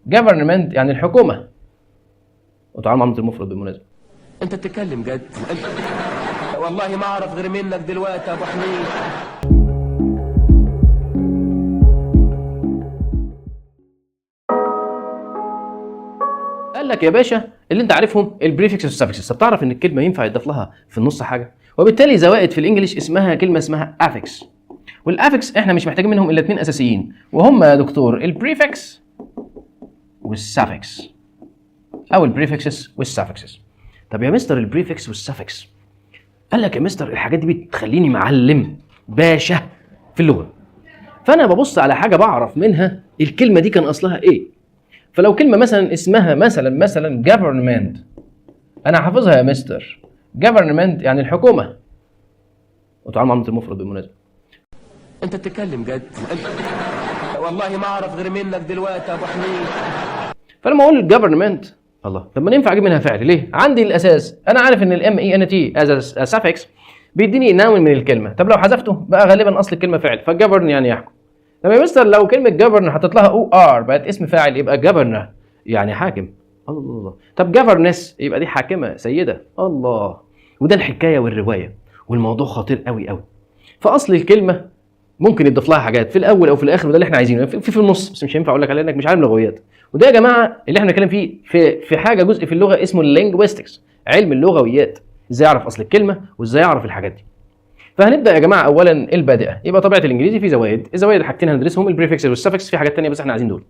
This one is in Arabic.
government يعني الحكومه، وتعامل معامله المفرد بالمناسبه. انت بتتكلم جد؟ والله ما اعرف غير منك دلوقتي يا ابو حميد. قال لك يا باشا اللي انت عارفهم البريفكس والسفكس. طب تعرف ان الكلمه ينفع يضاف لها في النص حاجه، وبالتالي زوائد في الانجليش اسمها كلمه اسمها افكس. والافكس احنا مش محتاجين منهم الا اتنين اساسيين، وهم يا دكتور البريفكس والسفكس، او البريفكسز والسفكسز. طب يا مستر البريفكس والسفكس، قال لك يا مستر الحاجات دي بتخليني معلم باشا في اللغه، فانا ببص على حاجه بعرف منها الكلمه دي كان اصلها ايه. فلو كلمه مثلا اسمها مثلا government، انا حافظها يا مستر. government يعني الحكومه، وتعامل معامله المفرد بالمناسبه. انت بتتكلم جد؟ والله ما اعرف غير منك دلوقتي يا ابو حميد. فلما اقول government، الله، طب ما ينفع اجيب منها فعل ليه؟ عندي الاساس انا عارف ان الام اي ان تي از suffix بيديني ناون من الكلمه. طب لو حذفته بقى غالبا اصل الكلمه فعل، فالجفرن يعني يحكم. طب يا مستر لو كلمه جفرن حطيت لها او ار بقت اسم فاعل، يبقى جفرنر يعني حاكم. الله. طب جفرنس يبقى دي حاكمه سيده. الله. وده الحكايه والروايه، والموضوع خطير قوي قوي. فاصل الكلمه ممكن يضاف لها حاجات في الاول او في الاخر، وده اللي احنا عايزينه في النص، بس مش هينفع اقول لك عليه انك مش عارف لغويات. وده يا جماعه اللي احنا بنتكلم فيه في حاجه جزء في اللغه اسمه اللينجويستكس، علم اللغويات، ازاي اعرف اصل الكلمه وازاي اعرف الحاجات دي. فهنبدا يا جماعه اولا البادئه. يبقى طبيعه الانجليزي في زوائد، الزوائد الحاجتين هندرسهم البريفكس والسفكس، في حاجات ثانيه بس احنا عايزين دول.